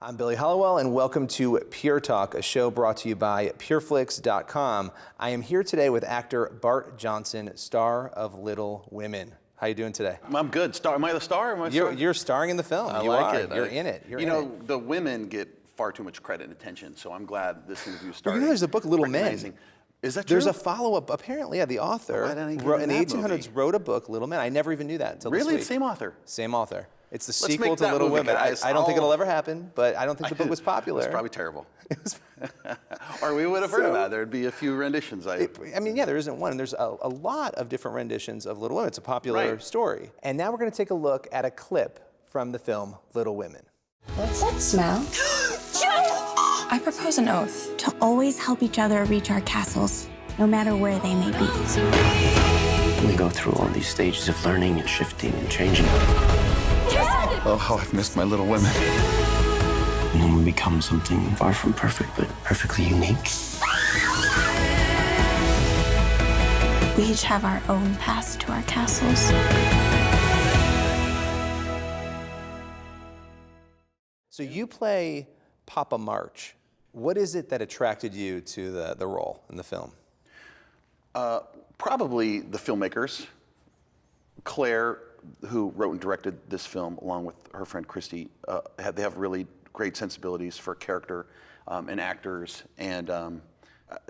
I'm Billy Hollowell, and welcome to Pure Talk, a show brought to you by PureFlix.com. I am here today with actor Bart Johnson, star of Little Women. How you doing today? I'm good. Am I the star? Am I You're starring in the film. I you like are. it. You're in it. The women get far too much credit and attention, so I'm glad this interview started. Well, there's a book, Little Men. Is that true? There's a follow-up. Apparently, the author in the 1800s wrote a book, Little Men. I never even knew that until this week. Really? Same author? Same author. It's the Let's sequel to Little Women. I don't think it'll ever happen, but I don't think the book was popular. It's probably terrible. Or we would have heard about it. There'd be a few renditions. There isn't one. There's a lot of different renditions of Little Women. It's a popular story. And now we're going to take a look at a clip from the film Little Women. What's that smell? I propose an oath To always help each other reach our castles, no matter where they may be. We go through all these stages of learning and shifting and changing. Oh, how I've missed my Little Women. And then we become something far from perfect, but perfectly unique. We each have our own paths to our castles. So you play Papa March. What is it that attracted you to the role in the film? Probably the filmmakers. Claire, who wrote and directed this film, along with her friend Christy, they have really great sensibilities for character and actors, and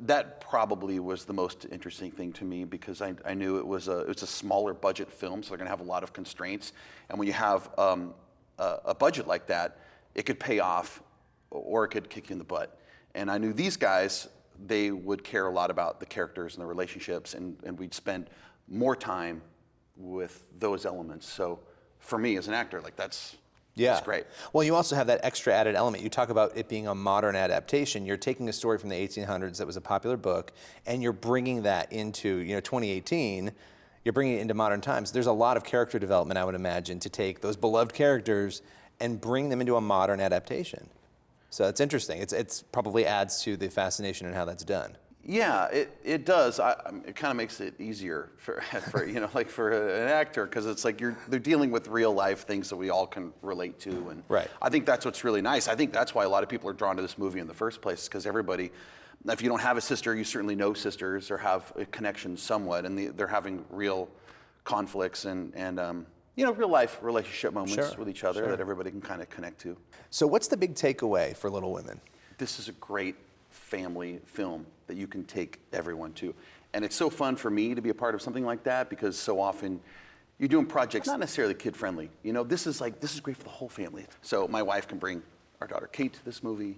that probably was the most interesting thing to me because I knew it was a smaller budget film, so they're going to have a lot of constraints, and when you have a budget like that, it could pay off or it could kick you in the butt. And I knew these guys, they would care a lot about the characters and the relationships, and we'd spend more time with those elements. So for me as an actor, that's great. Well, you also have that extra added element. You talk about it being a modern adaptation. You're taking a story from the 1800s that was a popular book, and you're bringing that into 2018. You're bringing it into modern times. There's a lot of character development, I would imagine, to take those beloved characters and bring them into a modern adaptation. So it's interesting. It's probably adds to the fascination in how that's done. Yeah, it does. It kind of makes it easier for an actor, because it's like they're dealing with real life things that we all can relate to, and I think that's what's really nice. I think that's why a lot of people are drawn to this movie in the first place, because everybody, if you don't have a sister, you certainly know sisters or have a connection somewhat, and they're having real conflicts and real life relationship moments with each other that everybody can kind of connect to. So what's the big takeaway for Little Women? This is a great family film that you can take everyone to. And it's so fun for me to be a part of something like that, because so often you're doing projects not necessarily kid friendly. This is great for the whole family. So my wife can bring our daughter Kate to this movie.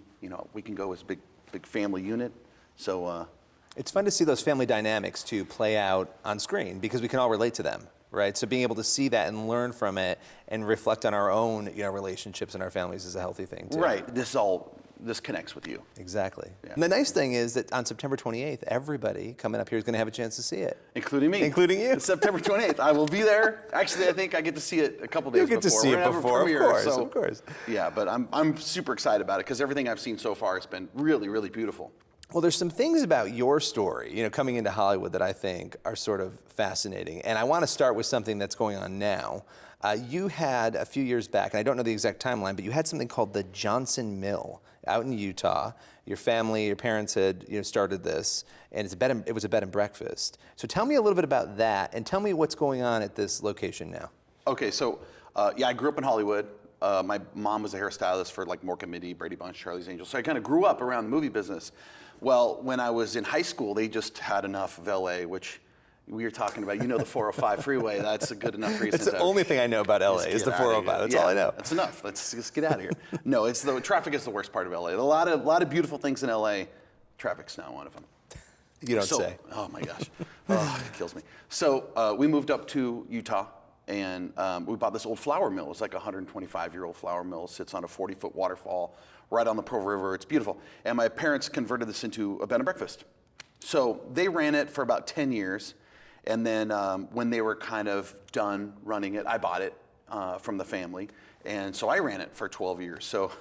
We can go as a big family unit. So it's fun to see those family dynamics too play out on screen, because we can all relate to them. Right, so being able to see that and learn from it and reflect on our own, relationships in our families is a healthy thing too. Right. This connects with you. Exactly. Yeah. And the nice thing is that on September 28th, everybody coming up here is going to have a chance to see it, including me, including you. September 28th, I will be there. Actually, I think I get to see it a couple days before. You get to see it before, of course. Yeah, but I'm super excited about it because everything I've seen so far has been really, really beautiful. Well, there's some things about your story, coming into Hollywood that I think are sort of fascinating. And I want to start with something that's going on now. You had a few years back, and I don't know the exact timeline, but you had something called the Johnson Mill out in Utah. Your family, your parents had started this, and it was a bed and breakfast. So tell me a little bit about that, and tell me what's going on at this location now. Okay, so I grew up in Hollywood. My mom was a hairstylist for Mork and Mindy, Brady Bunch, Charlie's Angels. So I kind of grew up around the movie business. Well, when I was in high school, they just had enough of LA, which we were talking about. The 405 freeway, that's a good enough reason. That's the only thing I know about LA is the 405. That's all I know. That's enough. Let's just get out of here. No, traffic is the worst part of LA. A lot of beautiful things in LA. Traffic's not one of them. You don't say. Oh my gosh. It kills me. So we moved up to Utah, and we bought this old flour mill. It's like a 125-year-old flour mill. It sits on a 40-foot waterfall right on the Pearl River. It's beautiful. And my parents converted this into a bed and breakfast. So they ran it for about 10 years. And then when they were kind of done running it, I bought it from the family. And so I ran it for 12 years. So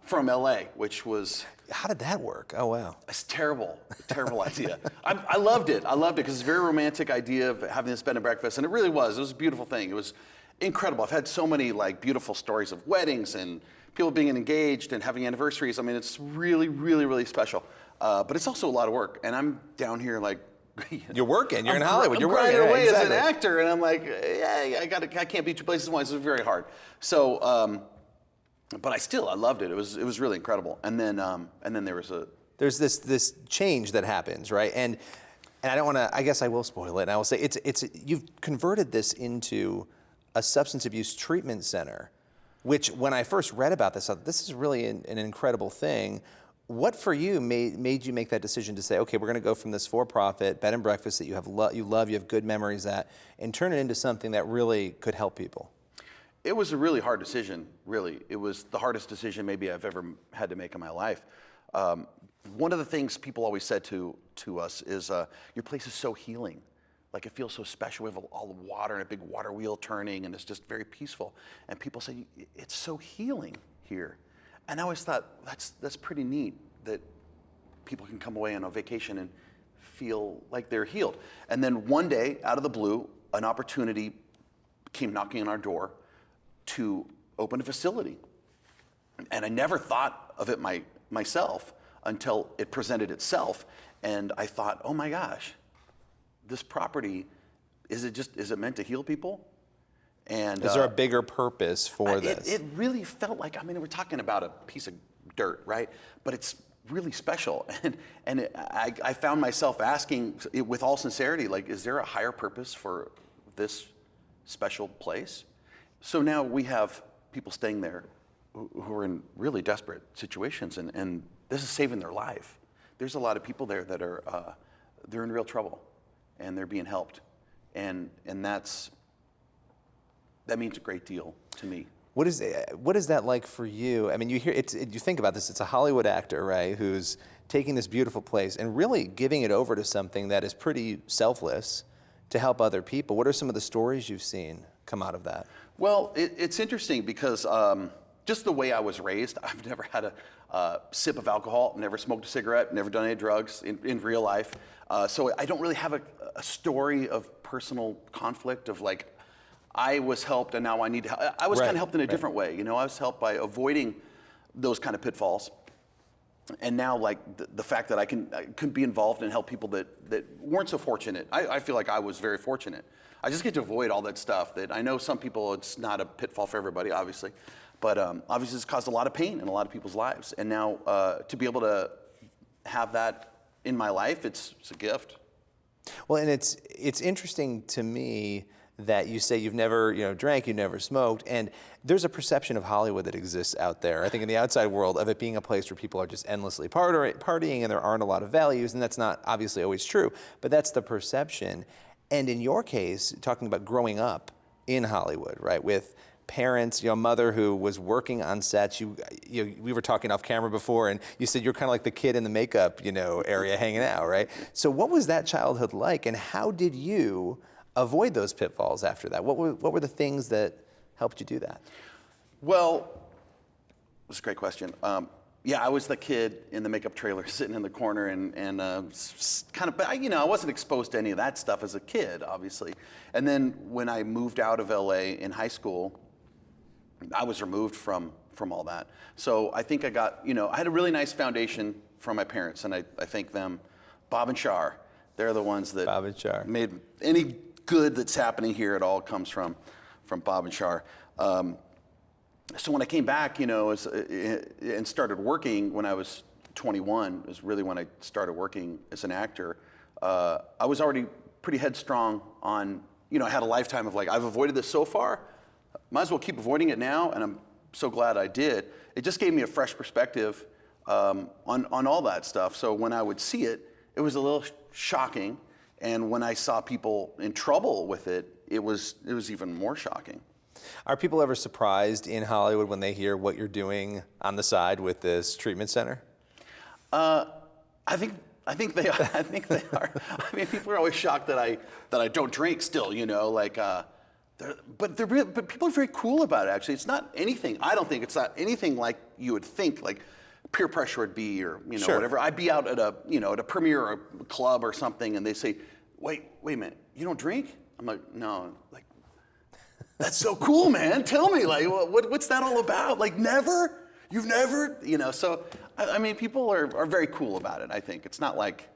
from LA, which was... How did that work? Oh, wow. It's terrible idea. I loved it because it's a very romantic idea of having this bed and breakfast. And it really was. It was a beautiful thing. incredible. I've had so many like beautiful stories of weddings and people being engaged and having anniversaries. I mean, it's really, really, really special. But it's also a lot of work. And I'm down here like, You're working. You're in Hollywood. You're grinding working away exactly. as an actor, and I'm like, yeah, I can't be two places at once. It's very hard. So, but I loved it. It was really incredible. And then there was there's this change that happens, right? And I don't want to. I guess I will spoil it. And I will say it's you've converted this into a substance abuse treatment center, which when I first read about this, I thought this is really an incredible thing. What for you made you make that decision to say, okay, we're going to go from this for-profit bed and breakfast that you love, you have good memories at, and turn it into something that really could help people? It was a really hard decision, really. It was the hardest decision maybe I've ever had to make in my life. One of the things people always said to us is, your place is so healing. Like it feels so special. We have all the water and a big water wheel turning, and it's just very peaceful. And people say, it's so healing here. And I always thought, that's pretty neat that people can come away on a vacation and feel like they're healed. And then one day, out of the blue, an opportunity came knocking on our door to open a facility. And I never thought of it myself until it presented itself. And I thought, oh my gosh, this property, is it meant to heal people? And is there a bigger purpose for this? It really felt like, I mean, we're talking about a piece of dirt, right? But it's really special. And I found myself asking with all sincerity, like, is there a higher purpose for this special place? So now we have people staying there who are in really desperate situations, and this is saving their life. There's a lot of people there that are, they're in real trouble, and they're being helped. And that means a great deal to me. What is that like for you? I mean, you think about this. It's a Hollywood actor, right, who's taking this beautiful place and really giving it over to something that is pretty selfless to help other people. What are some of the stories you've seen come out of that? Well, it's interesting because just the way I was raised, I've never had a sip of alcohol, never smoked a cigarette, never done any drugs in real life. So I don't really have a story of personal conflict of like, I was helped and now I need help. I was kind of helped in a different way. You know, I was helped by avoiding those kind of pitfalls. And now like the fact that I can be involved and help people that weren't so fortunate. I feel like I was very fortunate. I just get to avoid all that stuff that I know some people, it's not a pitfall for everybody, obviously. But obviously it's caused a lot of pain in a lot of people's lives. And now to be able to have that in my life, it's a gift. Well, and it's interesting to me that you say you've never, drank, you never smoked, and there's a perception of Hollywood that exists out there, I think in the outside world, of it being a place where people are just endlessly partying and there aren't a lot of values, and that's not obviously always true, but that's the perception. And in your case, talking about growing up in Hollywood, right, with parents, mother who was working on sets, we were talking off camera before, and you said you're kind of like the kid in the makeup, area hanging out, right? So what was that childhood like, and how did you avoid those pitfalls after that? What were the things that helped you do that? Well, that's a great question. Yeah, I was the kid in the makeup trailer sitting in the corner and kind of, I wasn't exposed to any of that stuff as a kid, obviously. And then when I moved out of LA in high school, I was removed from all that. So I think I got, I had a really nice foundation from my parents, and I thank them. Bob and Char, they're the ones that Bob and Char made any good that's happening here. It all comes from Bob and Char. So when I came back, and started working when I was 21, is really when I started working as an actor. I was already pretty headstrong on, I had a lifetime of like, I've avoided this so far, might as well keep avoiding it now, and I'm so glad I did. It just gave me a fresh perspective on all that stuff. So when I would see it, it was a little shocking, and when I saw people in trouble with it, it was even more shocking. Are people ever surprised in Hollywood when they hear what you're doing on the side with this treatment center? I think they are. I think they are. I mean, people are always shocked that I don't drink still. But people are very cool about it. Actually, it's not anything. I don't think it's not anything like you would think. Like peer pressure would be, or Sure. whatever. I'd be out at a premiere or a club or something, and they say, "Wait a minute, you don't drink?" I'm like, "No." Like, That's so cool, man. Tell me, like, what's that all about? Like, never? You've never? You know, so, I mean, people are very cool about it, I think. It's not like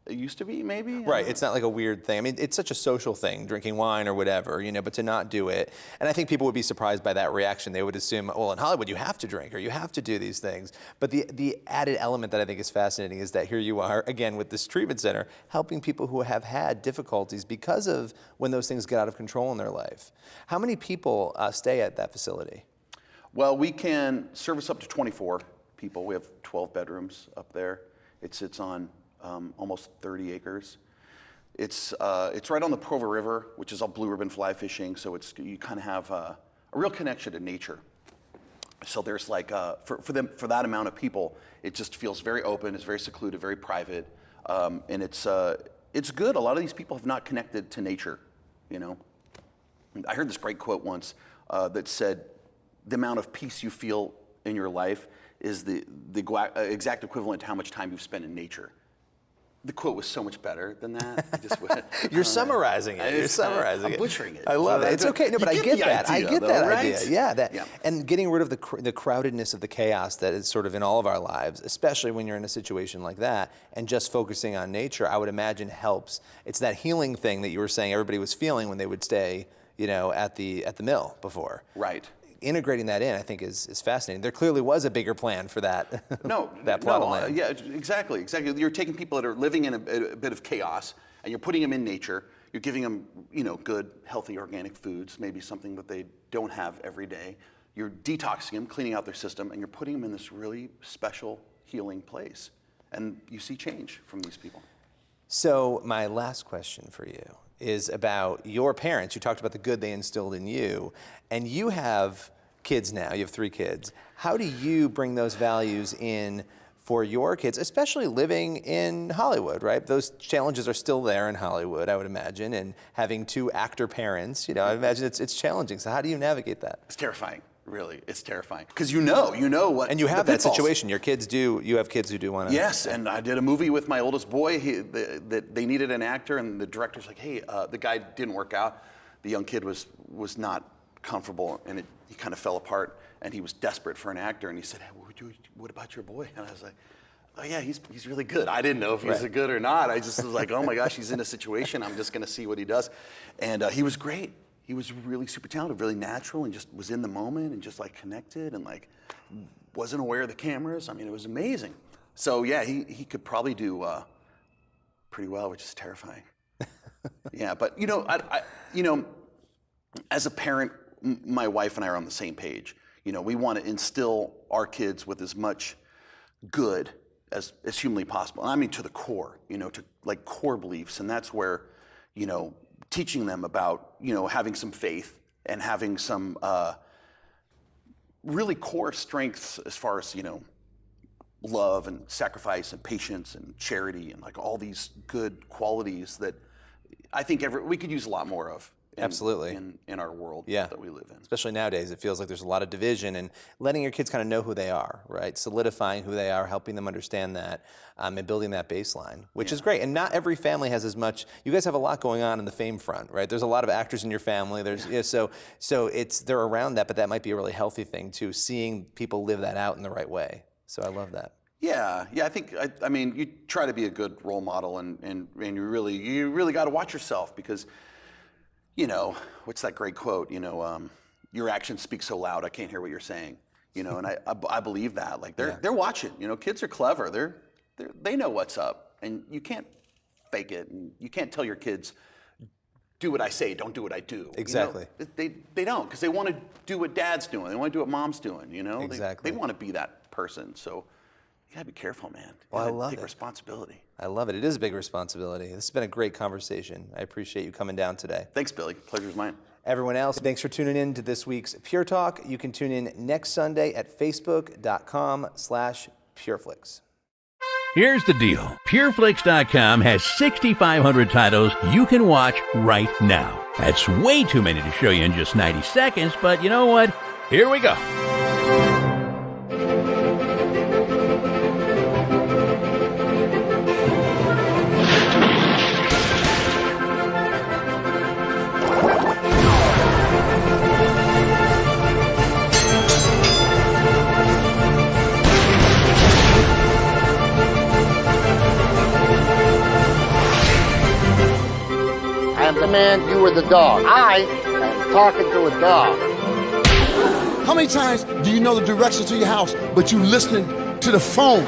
it used to be, maybe? Right, it's not like a weird thing. I mean, it's such a social thing, drinking wine or whatever, you know, but to not do it. And I think people would be surprised by that reaction. They would assume, well, in Hollywood, you have to drink or you have to do these things. But the added element that I think is fascinating is that here you are, again, with this treatment center, helping people who have had difficulties because of when those things get out of control in their life. How many people stay at that facility? Well, we can service up to 24 people. We have 12 bedrooms up there. It sits on almost 30 acres. It's right on the Provo River, which is all blue ribbon fly fishing, so you kind of have a real connection to nature. So there's like, for that amount of people, it just feels very open, it's very secluded, very private, and it's good. A lot of these people have not connected to nature, you know. I heard this great quote once that said, the amount of peace you feel in your life is the exact equivalent to how much time you've spent in nature. The quote was so much better than that. You're summarizing it. You're summarizing it. I'm butchering it. I love it. It's okay. No, but I get that. I get that idea. Yeah, Yeah. And getting rid of the crowdedness of the chaos that is sort of in all of our lives, especially when you're in a situation like that, and just focusing on nature, I would imagine helps. It's that healing thing that you were saying everybody was feeling when they would stay, you know, at the mill before. Right. Integrating that in, I think, is fascinating. There clearly was a bigger plan for that. That plot of land. Yeah, exactly. You're taking people that are living in a bit of chaos, and you're putting them in nature. You're giving them, you know, good, healthy, organic foods, maybe something that they don't have every day. You're detoxing them, cleaning out their system, and you're putting them in this really special, healing place. And you see change from these people. So my last question for you is about your parents. You talked about the good they instilled in you, and you have kids now. You have 3 kids. How do you bring those values in for your kids, especially living in Hollywood, right? Those challenges are still there in Hollywood, I would imagine, and having 2 actor parents, you know, I imagine it's challenging. So how do you navigate that? It's terrifying. Really, it's terrifying. Because you know what. And you have that pitfalls. situation. You have kids who do want to. Yes, and I did a movie with my oldest boy. They needed an actor, and the director's like, hey, the guy didn't work out. The young kid was not comfortable, and he kind of fell apart, and he was desperate for an actor, and he said, hey, what about your boy? And I was like, oh yeah, he's really good. I didn't know if he was good or not. I just was like, oh my gosh, he's in a situation. I'm just gonna see what he does. And he was great. He was really super talented, really natural, and just was in the moment and just like connected and like wasn't aware of the cameras. I mean, it was amazing. So yeah, he could probably do pretty well, which is terrifying. Yeah, but you know, as a parent, my wife and I are on the same page. You know, we want to instill our kids with as much good as humanly possible. And I mean to the core, you know, to like core beliefs, and that's where, you know, teaching them about, you know, having some faith and having some really core strengths as far as, you know, love and sacrifice and patience and charity and like all these good qualities that I think we could use a lot more of. Absolutely. In our world that we live in. Especially nowadays, it feels like there's a lot of division, and letting your kids kind of know who they are, right? Solidifying who they are, helping them understand that, and building that baseline, which is great. And not every family has as much. You guys have a lot going on in the fame front, right? There's a lot of actors in your family. There's so they're around that, but that might be a really healthy thing too, seeing people live that out in the right way. So I love that. Yeah, I mean, you try to be a good role model, and you really got to watch yourself, because, you know, what's that great quote? You know, your actions speak so loud, I can't hear what you're saying. You know, and I believe that. Like they're watching. You know, kids are clever. They know what's up, and you can't fake it, and you can't tell your kids, do what I say, don't do what I do. Exactly. You know, they don't, because they want to do what dad's doing. They want to do what mom's doing. You know. Exactly. They want to be that person. So you gotta be careful, man. Well, I love it. Take responsibility. I love it. It is a big responsibility. This has been a great conversation. I appreciate you coming down today. Thanks, Billy. Pleasure's mine. Everyone else, thanks for tuning in to this week's Pure Talk. You can tune in next Sunday at facebook.com/pureflix. Here's the deal. PureFlix.com has 6,500 titles you can watch right now. That's way too many to show you in just 90 seconds, but you know what? Here we go. with a dog. I am talking to a dog. How many times do you know the directions to your house, but you listening to the phone?